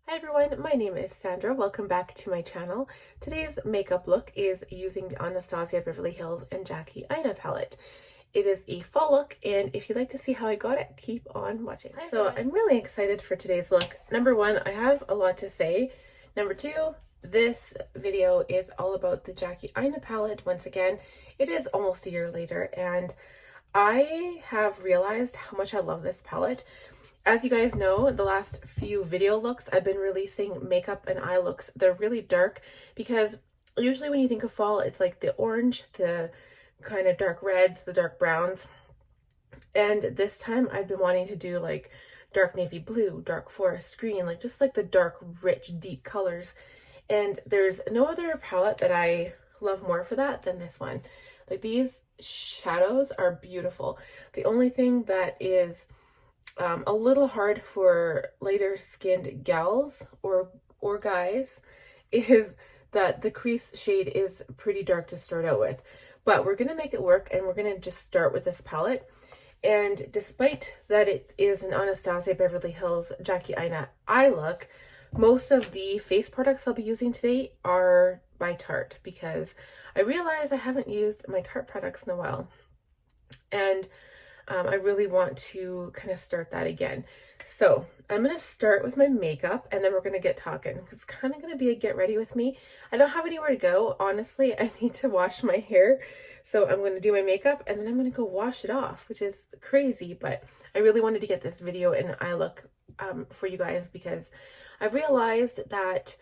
Hi everyone, my name is Sandra. Welcome back to my channel. Today's makeup look is using the Anastasia Beverly Hills and Jackie Aina palette. It is a fall look, and if you'd like to see how I got it, keep on watching. So I'm really excited for today's look. Number one, I have a lot to say. Number two, this video is all about the Jackie Aina palette. Once again, it is almost a year later, and I have realized how much I love this palette. As you guys know, the last few video looks, I've been releasing makeup and eye looks. They're really dark because usually when you think of fall, it's like the orange, the kind of dark reds, the dark browns. And this time I've been wanting to do like dark navy blue, dark forest green, like just like the dark, rich, deep colors. And there's no other palette that I love more for that than this one. Like these shadows are beautiful. The only thing that is a little hard for lighter skinned gals or guys is that the crease shade is pretty dark to start out with, but we're gonna make it work, and we're gonna just start with this palette. And despite that it is an Anastasia Beverly Hills Jackie Aina eye look, most of the face products I'll be using today are by Tarte, because I realize I haven't used my Tarte products in a while, and I really want to kind of start that again. So I'm going to start with my makeup, and then we're going to get talking. It's kind of going to be a get ready with me. I don't have anywhere to go. Honestly, I need to wash my hair. So I'm going to do my makeup, and then I'm going to go wash it off, which is crazy. But I really wanted to get this video and eye look for you guys, because I've realized that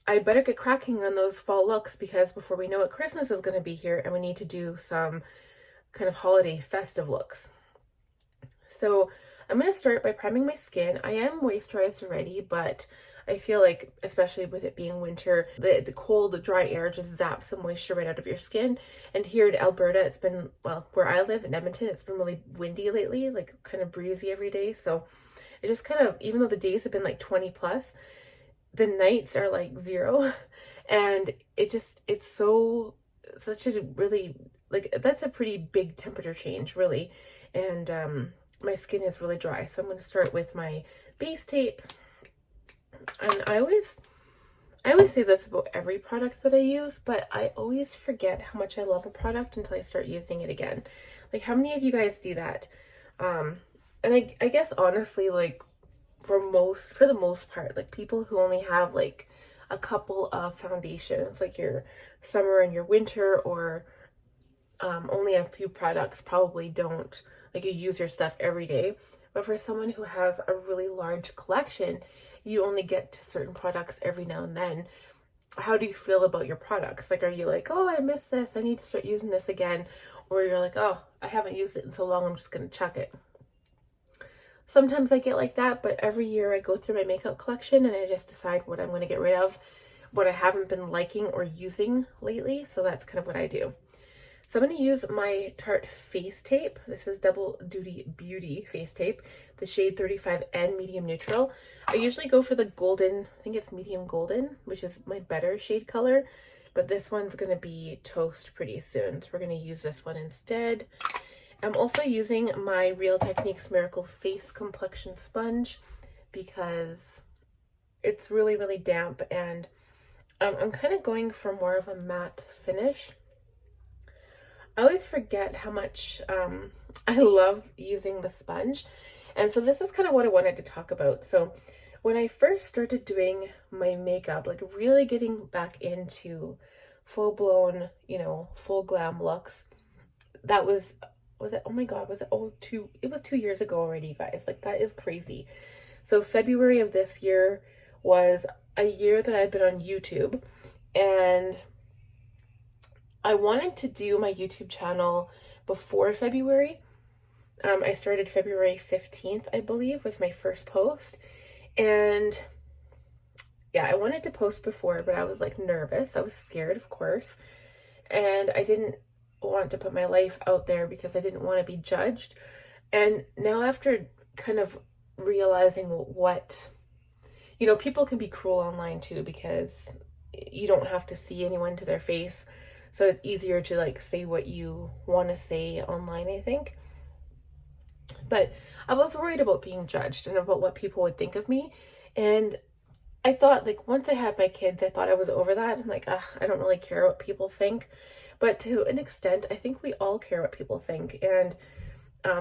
I better get cracking on those fall looks, because before we know it, Christmas is going to be here, and we need to do some kind of holiday festive looks. So I'm going to start by priming my skin. I am moisturized already, but I feel like, especially with it being winter, the cold, dry air just zaps some moisture right out of your skin. And here in Alberta, it's been, well, where I live in Edmonton, it's been really windy lately, like kind of breezy every day. So it just kind of, even though the days have been like 20 plus, the nights are like 0. And it's such a really, like, that's a pretty big temperature change, really. And my skin is really dry, so I'm going to start with my base tape. And I always say this about every product that I use, but I always forget how much I love a product until I start using it again. Like, how many of you guys do that? And I guess honestly, like, for the most part, like, people who only have like a couple of foundations, like your summer and your winter, or only a few products, probably don't, like, you use your stuff every day. But for someone who has a really large collection, you only get to certain products every now and then. How do you feel about your products? Like, are you like, oh, I miss this, I need to start using this again? Or you're like, oh, I haven't used it in so long, I'm just gonna chuck it. Sometimes I get like that, but every year I go through my makeup collection and I just decide what I'm going to get rid of, what I haven't been liking or using lately. So that's kind of what I do. So I'm going to use my Tarte face tape. This is Double Duty Beauty face tape, the shade 35N medium neutral. I usually go for the golden, I think it's medium golden, which is my better shade color, but this one's going to be toast pretty soon, so we're going to use this one instead. I'm also using my Real Techniques Miracle Face Complexion Sponge because it's really, really damp, and I'm kind of going for more of a matte finish. I always forget how much I love using the sponge, and so this is kind of what I wanted to talk about. So when I first started doing my makeup, like really getting back into full-blown, you know, full glam looks, that was it, oh my god, was it it was 2 years ago already, you guys. Like, that is crazy. So February of this year was a year that I've been on YouTube, and I wanted to do my YouTube channel before February. I started February 15th, I believe, was my first post. And yeah, I wanted to post before, but I was like nervous. I was scared, of course. And I didn't want to put my life out there because I didn't want to be judged. And now, after kind of realizing what, you know, people can be cruel online too, because you don't have to see anyone to their face. So it's easier to like say what you want to say online, I think. But I was worried about being judged and about what people would think of me. And I thought, like, once I had my kids, I thought I was over that. I'm like, ugh, I don't really care what people think. But to an extent, I think we all care what people think. And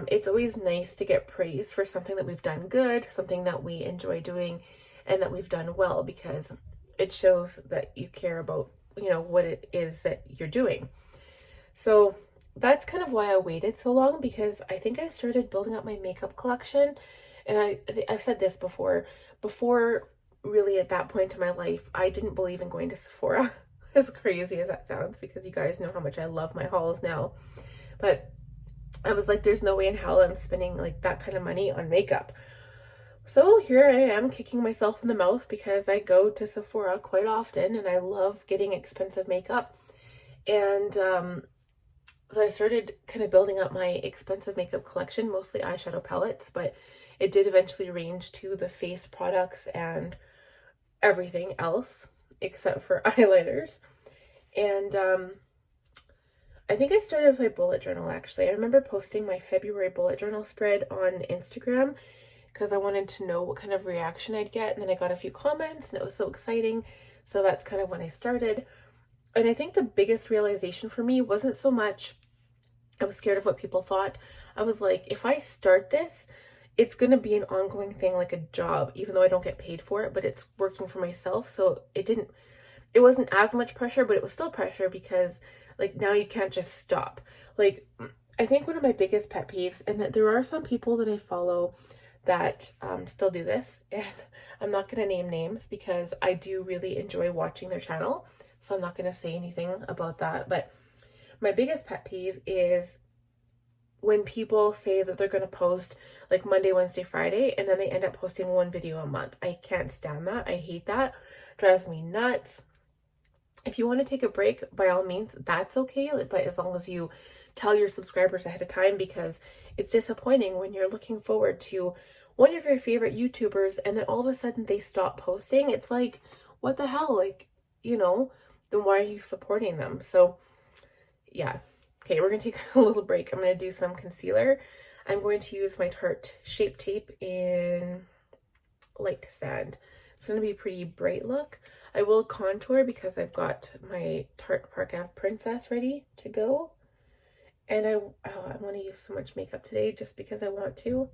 it's always nice to get praise for something that we've done good, something that we enjoy doing, and that we've done well, because it shows that you care about, you know, what it is that you're doing. So that's kind of why I waited so long, because I think I started building up my makeup collection. And I've said this before really at that point in my life, I didn't believe in going to Sephora, as crazy as that sounds, because you guys know how much I love my hauls now. But I was like, there's no way in hell I'm spending like that kind of money on makeup. So here I am kicking myself in the mouth, because I go to Sephora quite often and I love getting expensive makeup. And so I started kind of building up my expensive makeup collection, mostly eyeshadow palettes, but it did eventually range to the face products and everything else except for eyeliners. And I think I started with my bullet journal, actually. I remember posting my February bullet journal spread on Instagram because I wanted to know what kind of reaction I'd get. And then I got a few comments and it was so exciting. So that's kind of when I started. And I think the biggest realization for me wasn't so much I was scared of what people thought. I was like, if I start this, it's going to be an ongoing thing, like a job, even though I don't get paid for it, but it's working for myself. So it wasn't as much pressure, but it was still pressure, because like now you can't just stop. Like, I think one of my biggest pet peeves, and that there are some people that I follow that still do this, and I'm not going to name names because I do really enjoy watching their channel. So I'm not going to say anything about that. But my biggest pet peeve is when people say that they're going to post like Monday, Wednesday, Friday, and then they end up posting one video a month. I can't stand that. I hate that. It drives me nuts. If you want to take a break, by all means, that's okay. But as long as you tell your subscribers ahead of time, because it's disappointing when you're looking forward to one of your favorite YouTubers and then all of a sudden they stop posting. It's like, what the hell? Like, you know, then why are you supporting them? So yeah. Okay, we're going to take a little break. I'm going to do some concealer. I'm going to use my Tarte Shape Tape in Light Sand. It's going to be a pretty bright look. I will contour because I've got my Tarte Park Ave Princess ready to go. And I'm going to use so much makeup today just because I want to.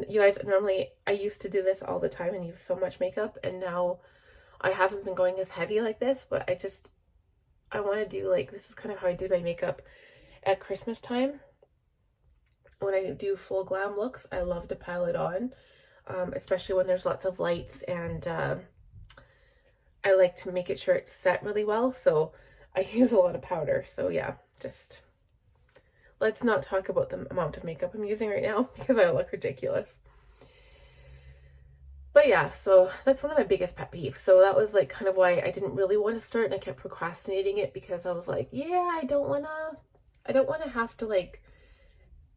You guys, normally I used to do this all the time and use so much makeup, and now I haven't been going as heavy like this, but I want to do, like, this is kind of how I did my makeup at Christmas time. When I do full glam looks, I love to pile it on, especially when there's lots of lights, and I like to make it sure it's set really well, so I use a lot of powder. So yeah, just let's not talk about the amount of makeup I'm using right now because I look ridiculous. But yeah, so that's one of my biggest pet peeves. So that was like kind of why I didn't really want to start, and I kept procrastinating it, because I was like, yeah, I don't want to have to, like,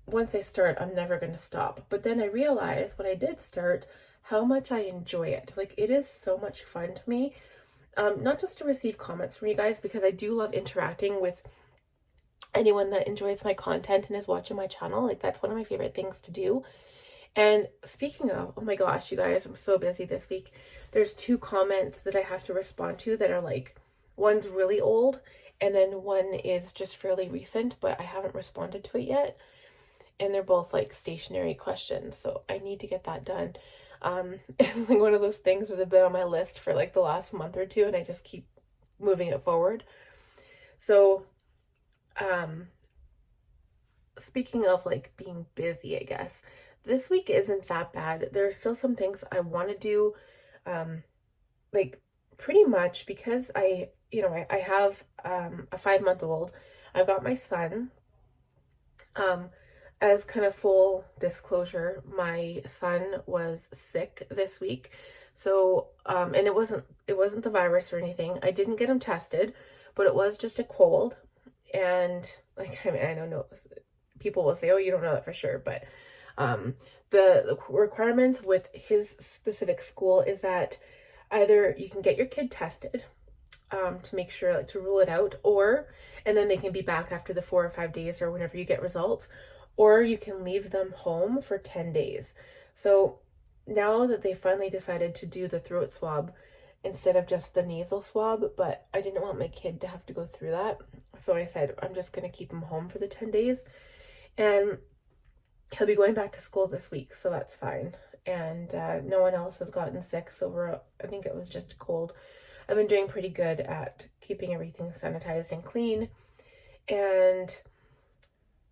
once I start, I'm never going to stop. But then I realized when I did start how much I enjoy it. Like, it is so much fun to me. Not just to receive comments from you guys, because I do love interacting with anyone that enjoys my content and is watching my channel. Like, that's one of my favorite things to do. And speaking of, oh my gosh, you guys, I'm so busy this week. There's 2 comments that I have to respond to that are like, one's really old and then one is just fairly recent, but I haven't responded to it yet. And they're both like stationary questions, so I need to get that done. It's like one of those things that have been on my list for like the last month or 2, and I just keep moving it forward. So, speaking of like being busy, I guess, this week isn't that bad. There are still some things I want to do, like pretty much because I have a 5-month-old. I've got my son. As kind of full disclosure, my son was sick this week. So, and it wasn't the virus or anything. I didn't get him tested, but it was just a cold. And like, I mean, I don't know, people will say, oh, you don't know that for sure, but the requirements with his specific school is that either you can get your kid tested to make sure, like, to rule it out, and then they can be back after the 4 or 5 days or whenever you get results, or you can leave them home for 10 days. So now that they finally decided to do the throat swab, instead of just the nasal swab, but I didn't want my kid to have to go through that. So I said, I'm just going to keep him home for the 10 days. And he'll be going back to school this week, so that's fine. And no one else has gotten sick, so I think it was just a cold. I've been doing pretty good at keeping everything sanitized and clean, and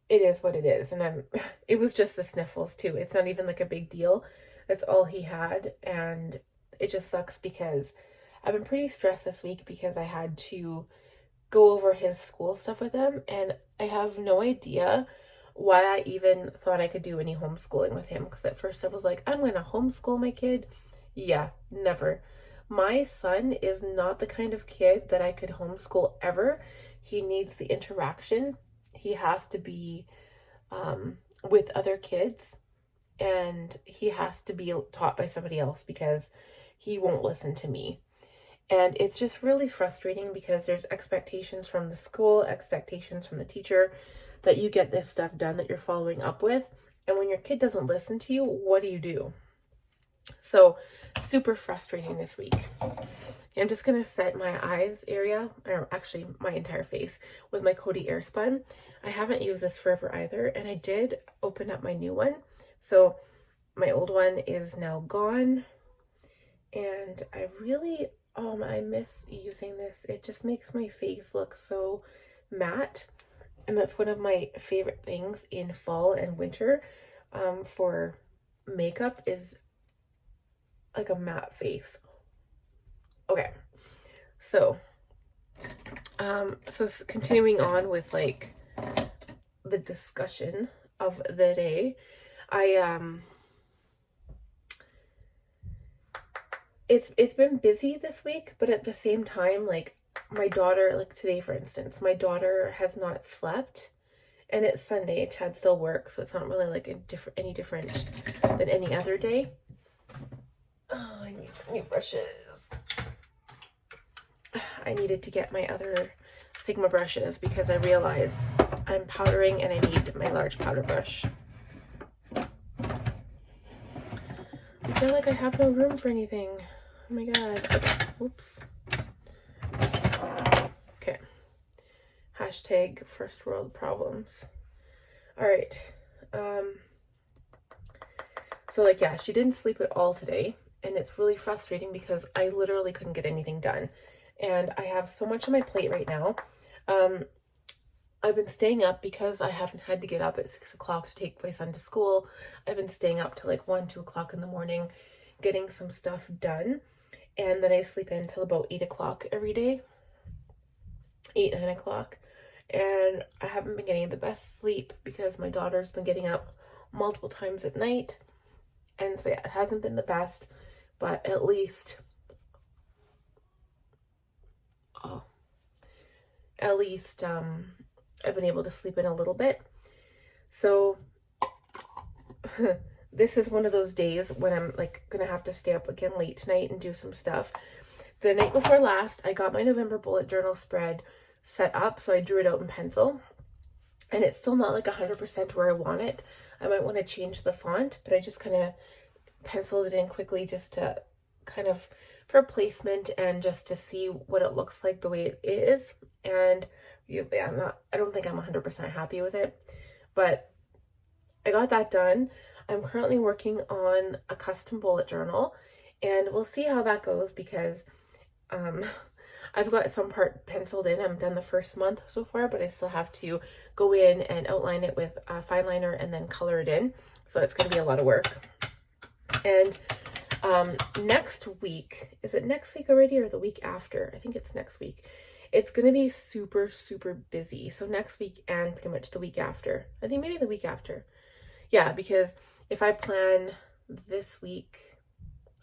it is what it is. And it was just the sniffles too. It's not even like a big deal. That's all he had, and it just sucks because I've been pretty stressed this week because I had to go over his school stuff with him, and I have no idea why I even thought I could do any homeschooling with him, because at first I was like, I'm gonna homeschool my kid. Yeah, never. My son is not the kind of kid that I could homeschool ever. He needs the interaction. He has to be with other kids, and he has to be taught by somebody else because he won't listen to me. And it's just really frustrating because there's expectations from the school, expectations from the teacher that you get this stuff done that you're following up with. And when your kid doesn't listen to you, what do? So super frustrating this week. I'm just going to set my eyes area, or actually my entire face, with my Cody Airspun. I haven't used this forever either, and I did open up my new one. So my old one is now gone, and I miss using this. It just makes my face look so matte, and that's one of my favorite things in fall and winter for makeup, is like a matte face. Okay, so continuing on with like the discussion of the day, it's been busy this week, but at the same time, like my daughter, like today for instance, my daughter has not slept, and it's Sunday. Chad still works, so it's not really like any different than any other day. Oh, I need new brushes. I needed to get my other Sigma brushes because I realize I'm powdering and I need my large powder brush. I feel like I have no room for anything. Oh my god. Okay. Whoops. Okay. Hashtag first world problems. Alright. So like, yeah, she didn't sleep at all today, and it's really frustrating because I literally couldn't get anything done. And I have so much on my plate right now. I've been staying up because I haven't had to get up at 6 o'clock to take my son to school. I've been staying up till like 1, 2 o'clock in the morning getting some stuff done. And then I sleep in till about 8 o'clock every day. 8, 9 o'clock. And I haven't been getting the best sleep because my daughter's been getting up multiple times at night. And so yeah, it hasn't been the best, but at least I've been able to sleep in a little bit. So this is one of those days when I'm like gonna have to stay up again late tonight and do some stuff. The night before last, I got my November bullet journal spread set up, so I drew it out in pencil, and it's still not like 100% where I want it. I might want to change the font, but I just kind of penciled it in quickly just to kind of for placement and just to see what it looks like the way it is. And I don't think I'm 100% happy with it, but I got that done. I'm currently working on a custom bullet journal, and we'll see how that goes because I've got some part penciled in. I'm done the first month so far, but I still have to go in and outline it with a fine liner and then color it in. So it's going to be a lot of work. And next week, is it next week already or the week after? I think it's next week. It's going to be super, super busy. So next week and pretty much the week after. I think maybe the week after. Yeah, because if I plan this week,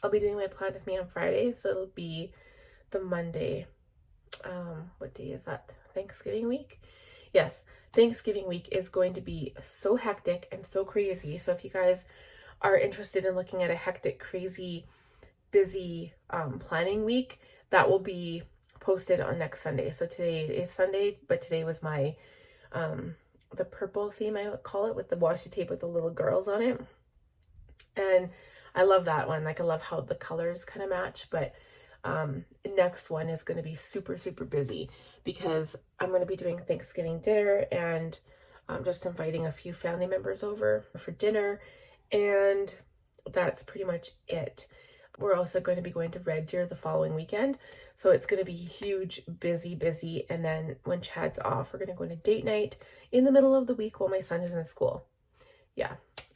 I'll be doing my plan with me on Friday. So it'll be the Monday. What day is that? Thanksgiving week? Yes, Thanksgiving week is going to be so hectic and so crazy. So if you guys are interested in looking at a hectic, crazy, busy planning week, that will be posted on next Sunday. So today is Sunday, but today was my the purple theme, I would call it, with the washi tape with the little girls on it. And I love that one. Like, I love how the colors kind of match, but Next one is going to be super, super busy because I'm going to be doing Thanksgiving dinner, and I'm just inviting a few family members over for dinner, and that's pretty much it. We're also going to be going to Red Deer the following weekend, so it's going to be huge, busy, and then when Chad's off, we're going to go on a date night in the middle of the week while my son is in school. Yeah,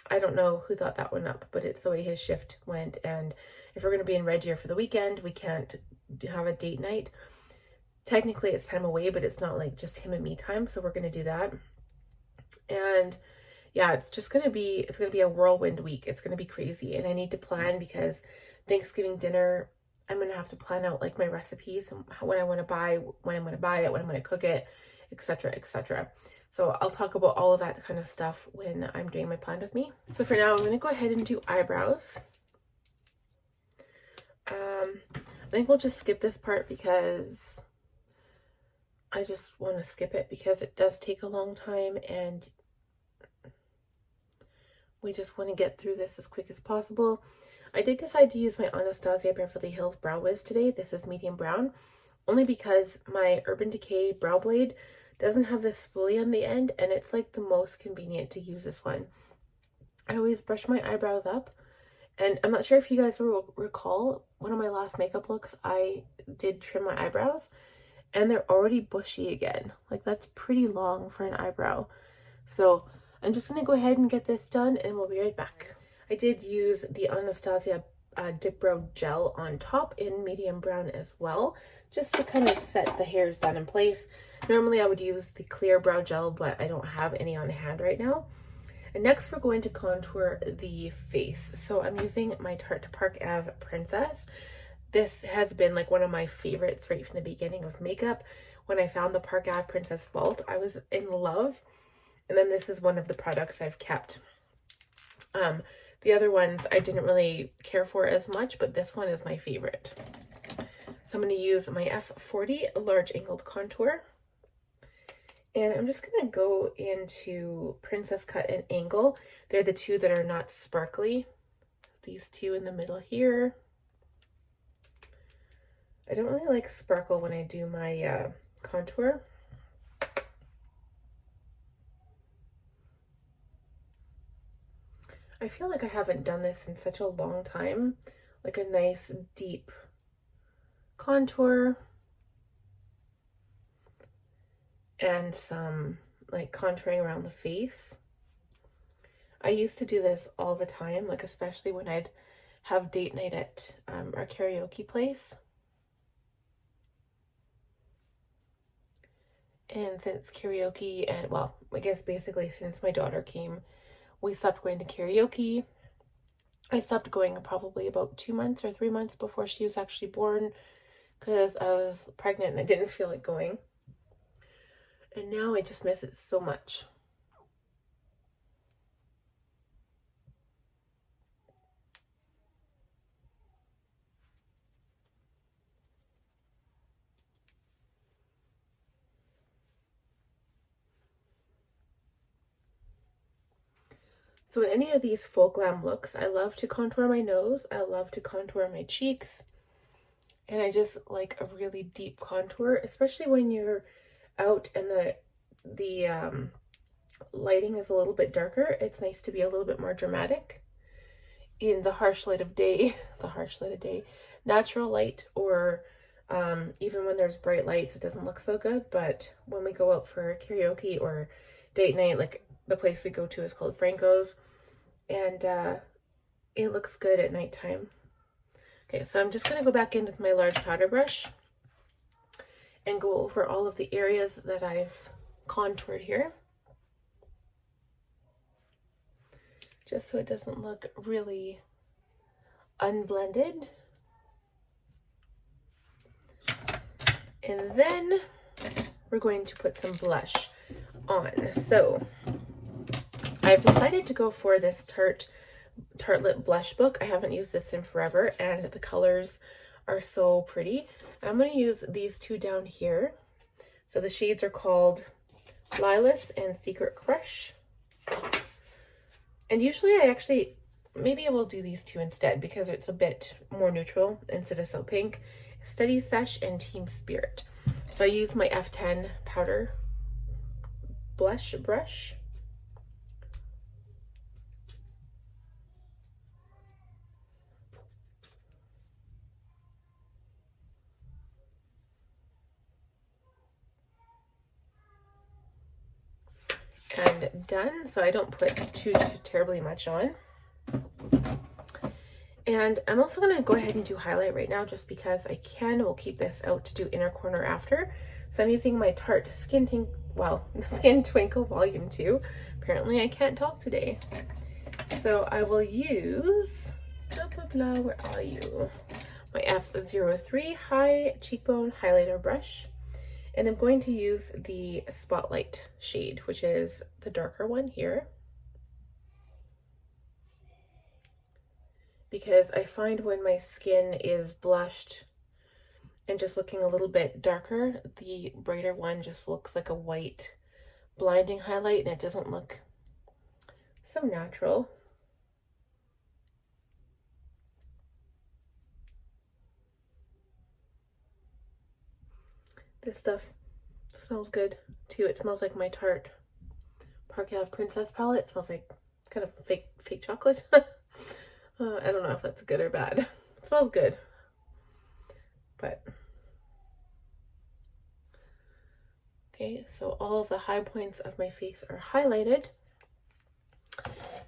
I don't know who thought that one up, but it's the way his shift went, and if we're going to be in Red Deer for the weekend, we can't have a date night. Technically, it's time away, but it's not like just him and me time, so we're going to do that. And yeah, it's going to be a whirlwind week. It's going to be crazy, and I need to plan because Thanksgiving dinner, I'm going to have to plan out like my recipes and when I want to buy, when I'm going to buy it, when I'm going to cook it, etc., etc. So I'll talk about all of that kind of stuff when I'm doing my plan with me. So for now, I'm going to go ahead and do eyebrows. I think we'll just skip this part because I just want to skip it because it does take a long time, and we just want to get through this as quick as possible. I did decide to use my Anastasia Beverly Hills Brow Wiz today. This is medium brown, only because my Urban Decay brow blade doesn't have this spoolie on the end, and it's like the most convenient to use this one. I always brush my eyebrows up, and I'm not sure if you guys will recall, one of my last makeup looks, I did trim my eyebrows, and they're already bushy again. Like, that's pretty long for an eyebrow. So I'm just going to go ahead and get this done, and we'll be right back. I did use the Anastasia Dip Brow Gel on top in medium brown as well, just to kind of set the hairs down in place. Normally I would use the clear brow gel, but I don't have any on hand right now. And next we're going to contour the face. So I'm using my Tarte Park Ave Princess. This has been like one of my favorites right from the beginning of makeup. When I found the Park Ave Princess Vault, I was in love. And then this is one of the products I've kept. The other ones I didn't really care for as much, but this one is my favorite. So I'm going to use my F40 Large Angled Contour. And I'm just going to go into Princess Cut and Angle. They're the two that are not sparkly. These two in the middle here. I don't really like sparkle when I do my contour. I feel like I haven't done this in such a long time. Like a nice deep contour. And some like contouring around the face. I used to do this all the time, like especially when I'd have date night at our karaoke place. And since karaoke, and well, I guess basically since my daughter came, we stopped going to karaoke. I stopped going probably about 2 months or 3 months before she was actually born because I was pregnant and I didn't feel like going. And now I just miss it so much. So in any of these full glam looks, I love to contour my nose. I love to contour my cheeks. And I just like a really deep contour, especially when you're out and the lighting is a little bit darker. It's nice to be a little bit more dramatic in the harsh light of day, natural light, or even when there's bright lights, it doesn't look so good. But when we go out for karaoke or date night, like the place we go to is called Franco's, and it looks good at nighttime. Okay, so I'm just going to go back in with my large powder brush and go over all of the areas that I've contoured here, just so it doesn't look really unblended. And then we're going to put some blush on. So I've decided to go for this Tartelette blush book. I haven't used this in forever, and the colors are so pretty. I'm going to use these two down here. So the shades are called Lilas and Secret Crush. And usually I actually maybe I will do these two instead because it's a bit more neutral instead of so pink. Steady Sesh and Team Spirit. So I use my F10 powder blush brush. And done. So I don't put too terribly much on. And I'm also going to go ahead and do highlight right now just because I can. We'll keep this out to do inner corner after. So I'm using my Tarte Skin Twinkle Volume 2. Apparently I can't talk today. So I will use, where are you? My F03 High Cheekbone Highlighter Brush. And I'm going to use the Spotlight shade, which is the darker one here. Because I find when my skin is blushed and just looking a little bit darker, the brighter one just looks like a white blinding highlight and it doesn't look so natural. This stuff smells good too. It smells like my Tarte Park Ave Princess palette. It smells like kind of fake chocolate. I don't know if that's good or bad. It smells good, but okay. So all of the high points of my face are highlighted,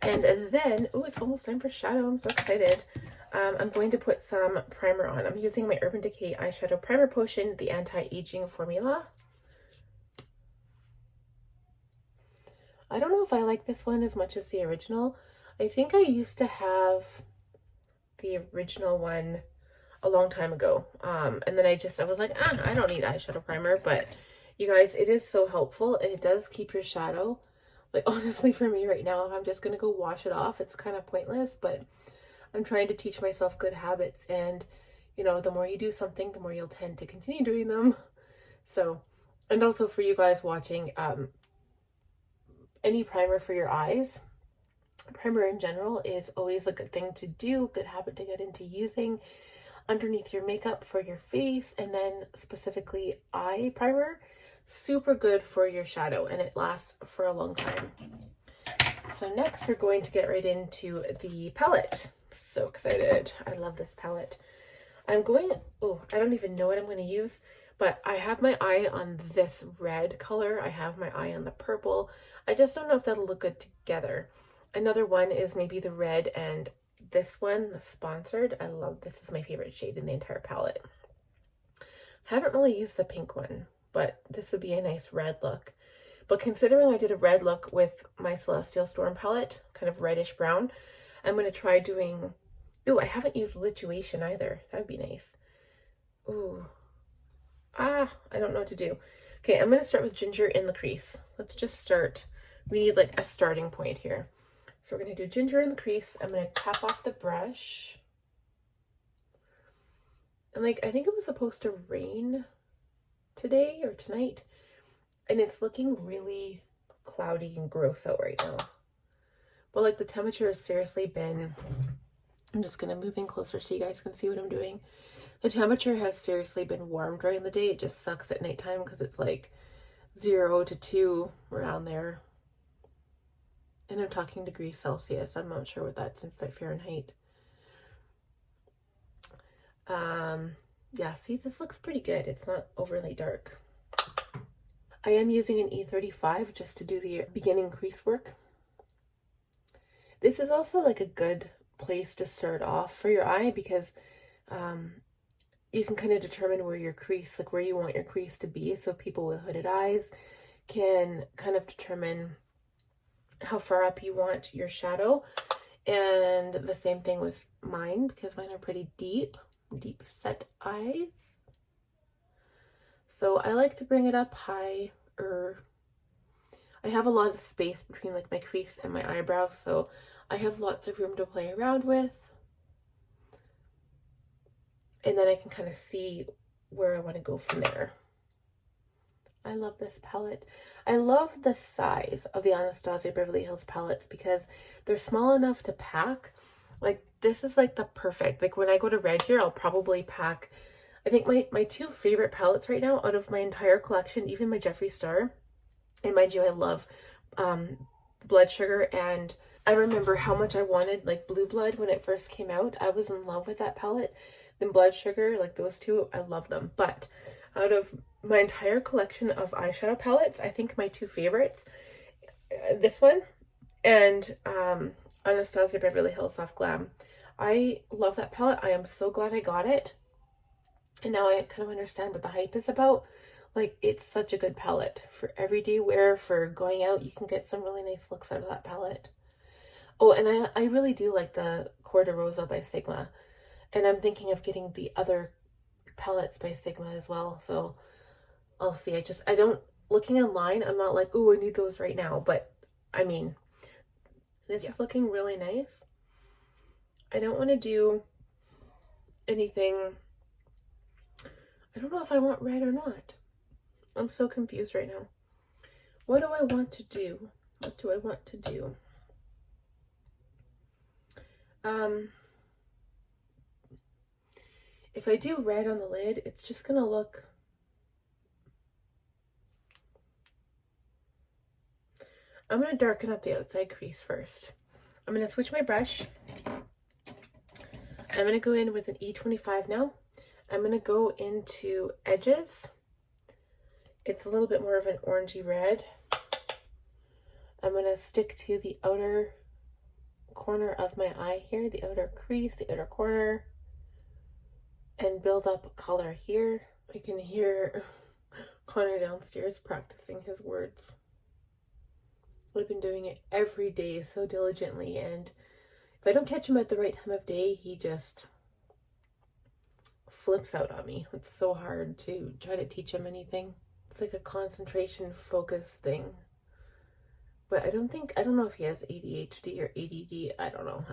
and then it's almost time for shadow. I'm so excited. I'm going to put some primer on. I'm using my Urban Decay Eyeshadow Primer Potion, the Anti-Aging Formula. I don't know if I like this one as much as the original. I think I used to have the original one a long time ago. And then I was like, I don't need eyeshadow primer. But you guys, it is so helpful and it does keep your shadow. Like honestly, for me right now, if I'm just going to go wash it off, it's kind of pointless. But I'm trying to teach myself good habits. And, you know, the more you do something, the more you'll tend to continue doing them. So, and also for you guys watching, any primer for your eyes, primer in general is always a good thing to do, good habit to get into using underneath your makeup for your face. And then specifically eye primer, super good for your shadow and it lasts for a long time. So next we're going to get right into the palette. So excited. I love this palette. I don't even know what I'm going to use, but I have my eye on this red color. I have my eye on the purple. I just don't know if that'll look good together. Another one is maybe the red and this one, the Sponsored. I love this. Is my favorite shade in the entire palette. I haven't really used the pink one, but this would be a nice red look. But considering I did a red look with my Celestial Storm palette, kind of reddish brown, I'm going to try doing... I haven't used Lituation either. That would be nice. I don't know what to do. Okay, I'm going to start with ginger in the crease. Let's just start. We need like a starting point here. So we're going to do ginger in the crease. I'm going to tap off the brush. And like, I think it was supposed to rain today or tonight. And it's looking really cloudy and gross out right now. But like the temperature has seriously been... I'm just going to move in closer so you guys can see what I'm doing. The temperature has seriously been warm during the day. It just sucks at nighttime because it's like 0 to 2 around there. And I'm talking degrees Celsius. I'm not sure what that's in Fahrenheit. Yeah, see, this looks pretty good. It's not overly dark. I am using an E35 just to do the beginning crease work. This is also like a good place to start off for your eye because you can kind of determine where your crease, like where you want your crease to be. So people with hooded eyes can kind of determine how far up you want your shadow. And the same thing with mine because mine are pretty deep set eyes. So I like to bring it up higher. I have a lot of space between like my crease and my eyebrows, so I have lots of room to play around with. And then I can kind of see where I want to go from there. I love this palette. I love the size of the Anastasia Beverly Hills palettes because they're small enough to pack, Like, this is like the perfect, like when I go to Red here, I'll probably pack, I think my two favorite palettes right now out of my entire collection, even my Jeffree Star, and mind you, I love Blood Sugar, and I remember how much I wanted like Blue Blood when it first came out. I was in love with that palette. Then Blood Sugar, like those two, I love them. But out of my entire collection of eyeshadow palettes, I think my two favorites, this one and Anastasia Beverly Hills Soft Glam. I love that palette. I am so glad I got it. And now I kind of understand what the hype is about. Like, it's such a good palette for everyday wear, for going out. You can get some really nice looks out of that palette. Oh, and I really do like the Cor de Rosa by Sigma. And I'm thinking of getting the other palettes by Sigma as well. So I'll see. I don't, looking online, I'm not like, oh, I need those right now. But I mean, this is looking really nice. I don't want to do anything. I don't know if I want red or not. I'm so confused right now. What do I want to do? What do I want to do? If I do red on the lid, it's just gonna look, I'm gonna darken up the outside crease first. I'm gonna switch my brush. I'm gonna go in with an E25 now. I'm gonna go into edges. It's a little bit more of an orangey red. I'm gonna stick to the outer corner of my eye here, the outer crease, the outer corner, and build up color here. I can hear Connor downstairs practicing his words. I've been doing it every day so diligently, and if I don't catch him at the right time of day, he just flips out on me. It's so hard to try to teach him anything. It's like a concentration focus thing. But I don't know if he has ADHD or ADD. I don't know.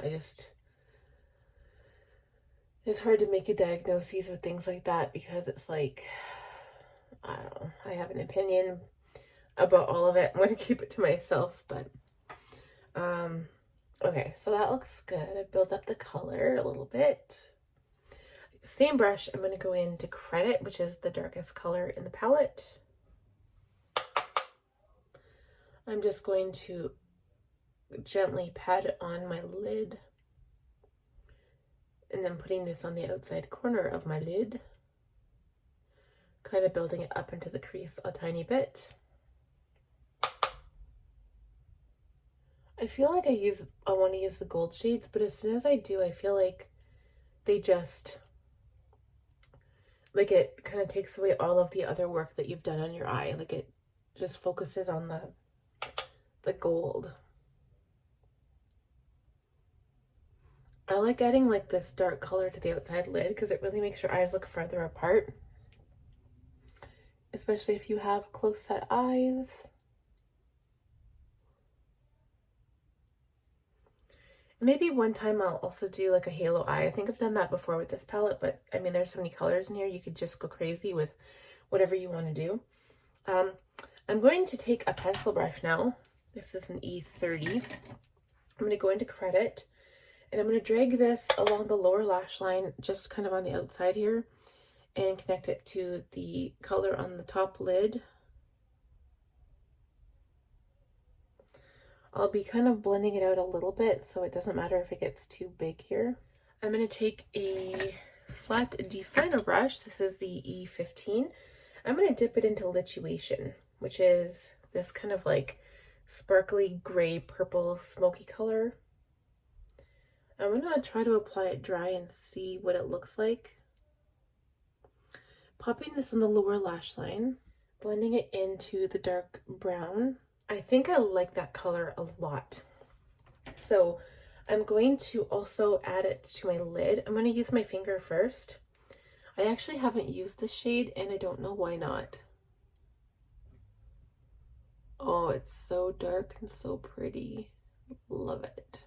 It's hard to make a diagnosis with things like that because it's like, I don't know. I have an opinion about all of it. I'm going to keep it to myself, but okay, so that looks good. I built up the color a little bit. Same brush, I'm going to go into Credit, which is the darkest color in the palette. I'm just going to gently pat it on my lid, and then putting this on the outside corner of my lid, kind of building it up into the crease a tiny bit. I feel like I want to use the gold shades, but as soon as I do, I feel like they just, like, it kind of takes away all of the other work that you've done on your eye. Like, it just focuses on the gold. I like adding like this dark color to the outside lid because it really makes your eyes look farther apart, especially if you have close set eyes. Maybe one time I'll also do like a halo eye. I think I've done that before with this palette, but I mean, there's so many colors in here, you could just go crazy with whatever you want to do. I'm going to take a pencil brush now. This is an E30. I'm going to go into Credit, and I'm going to drag this along the lower lash line, just kind of on the outside here, and connect it to the color on the top lid. I'll be kind of blending it out a little bit, so it doesn't matter if it gets too big here. I'm going to take a flat definer brush. This is the E15. I'm going to dip it into Lituation, which is this kind of like sparkly gray purple smoky color. I'm going to try to apply it dry and see what it looks like. Popping this on the lower lash line, blending it into the dark brown. I think I like that color a lot. So I'm going to also add it to my lid. I'm going to use my finger first. I actually haven't used this shade and I don't know why not. Oh, it's so dark and so pretty. Love it.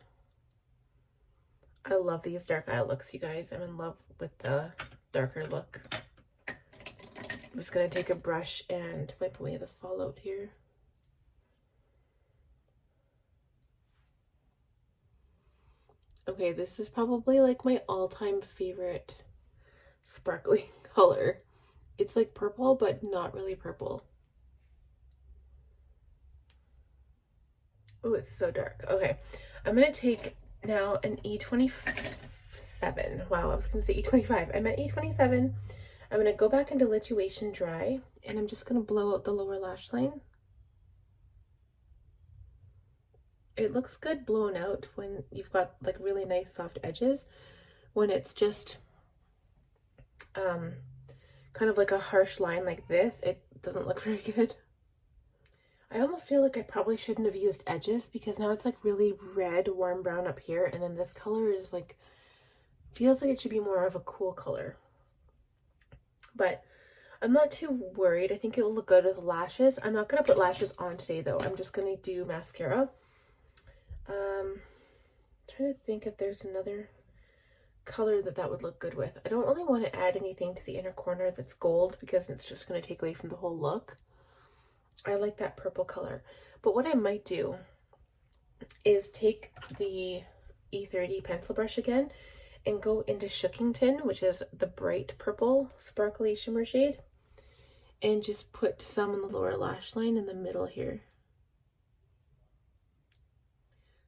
I love these dark eye looks, you guys. I'm in love with the darker look. I'm just going to take a brush and wipe away the fallout here. Okay, this is probably like my all-time favorite sparkly color. It's like purple, but not really purple. Oh, it's so dark. Okay, I'm gonna take now an E27. Wow, I was gonna say E25. I'm at E27. I'm gonna go back into Lituation Dry, and I'm just gonna blow out the lower lash line. It looks good blown out when you've got like really nice soft edges. When it's just kind of like a harsh line like this, it doesn't look very good. I almost feel like I probably shouldn't have used edges because now it's like really red, warm brown up here, and then this color is like, feels like it should be more of a cool color. But I'm not too worried. I think it will look good with lashes. I'm not going to put lashes on today though. I'm just going to do mascara. Trying to think if there's another color that would look good with. I don't really want to add anything to the inner corner that's gold because it's just going to take away from the whole look. I like that purple color. But what I might do is take the E30 pencil brush again and go into Shookington, which is the bright purple sparkly shimmer shade, and just put some on the lower lash line in the middle here.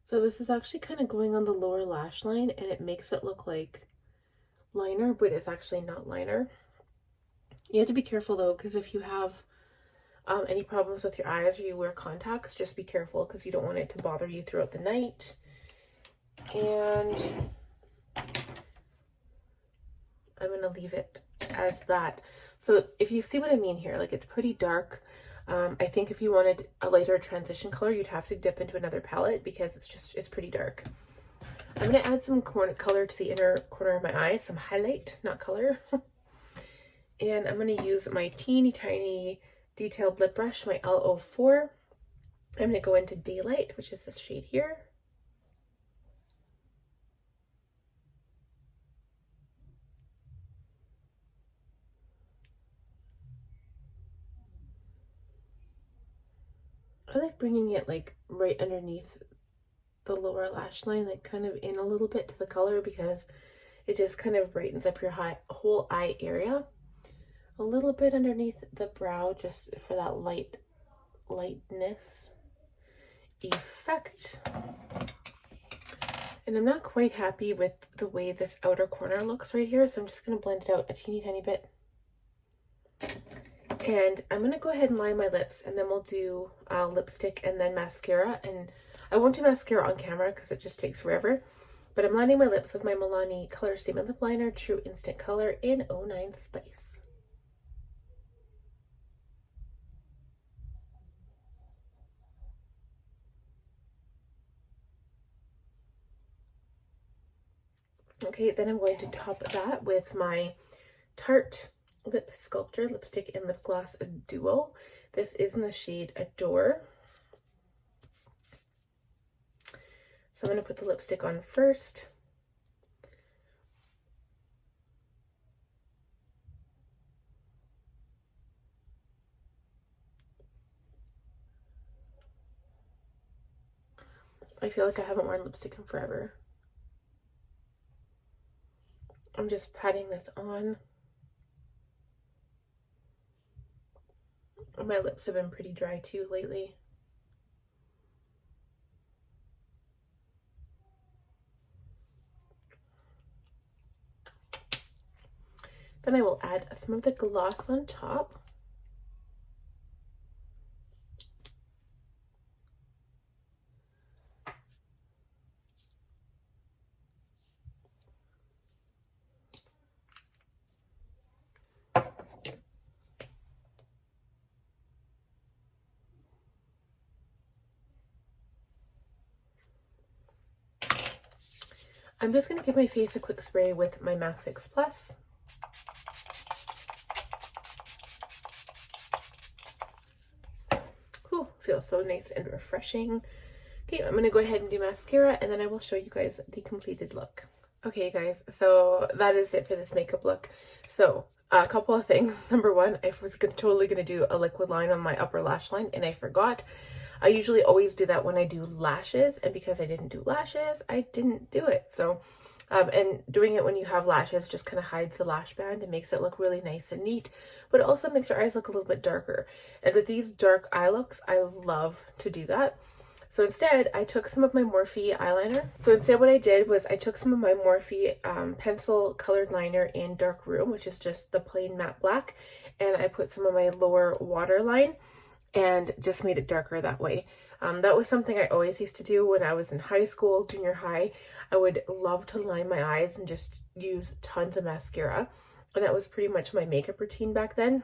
So this is actually kind of going on the lower lash line, and it makes it look like liner, but it's actually not liner. You have to be careful though, because if you have any problems with your eyes or you wear contacts, just be careful because you don't want it to bother you throughout the night. And I'm going to leave it as that. So if you see what I mean here, like it's pretty dark. I think if you wanted a lighter transition color, you'd have to dip into another palette because it's pretty dark. I'm going to add some color to the inner corner of my eye, some highlight, not color. And I'm going to use my teeny tiny detailed lip brush, my L04. I'm going to go into Daylight, which is this shade here. I like bringing it like right underneath the lower lash line, like kind of in a little bit to the color because it just kind of brightens up your whole eye area. A little bit underneath the brow just for that lightness effect. And I'm not quite happy with the way this outer corner looks right here, so I'm just going to blend it out a teeny tiny bit. And I'm going to go ahead and line my lips, and then we'll do lipstick and then mascara. And I won't do mascara on camera because it just takes forever. But I'm lining my lips with my Milani Color Statement Lip Liner True Instant Color in 09 Spice. Okay, then I'm going to top that with my Tarte Lipsculptor Lipstick and Lip Gloss Duo. This is in the shade Adore. So I'm going to put the lipstick on first. I feel like I haven't worn lipstick in forever. I'm just patting this on. My lips have been pretty dry too lately. Then I will add some of the gloss on top. I'm just going to give my face a quick spray with my MAC Fix Plus. Whew, feels so nice and refreshing. Okay, I'm going to go ahead and do mascara, and then I will show you guys the completed look. Okay, guys, so that is it for this makeup look. So, a couple of things. Number one, I was totally going to do a liquid line on my upper lash line, and I forgot. I usually always do that when I do lashes, and because I didn't do lashes, I didn't do it. So and doing it when you have lashes just kind of hides the lash band and makes it look really nice and neat, but it also makes your eyes look a little bit darker. And with these dark eye looks, I love to do that. So instead, I took some of my Morphe eyeliner. So instead what I did was I took some of my Morphe pencil colored liner in Dark Room, which is just the plain matte black, and I put some of my lower waterline and just made it darker that way. That was something I always used to do when I was in high school, junior high. I would love to line my eyes and just use tons of mascara. And that was pretty much my makeup routine back then.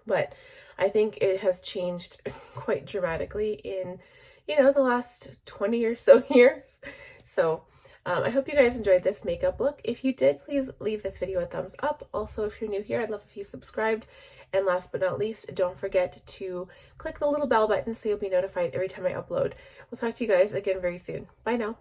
But I think it has changed quite dramatically in, you know, the last 20 or so years. So I hope you guys enjoyed this makeup look. If you did, please leave this video a thumbs up. Also, if you're new here, I'd love if you subscribed. And last but not least, don't forget to click the little bell button so you'll be notified every time I upload. We'll talk to you guys again very soon. Bye now.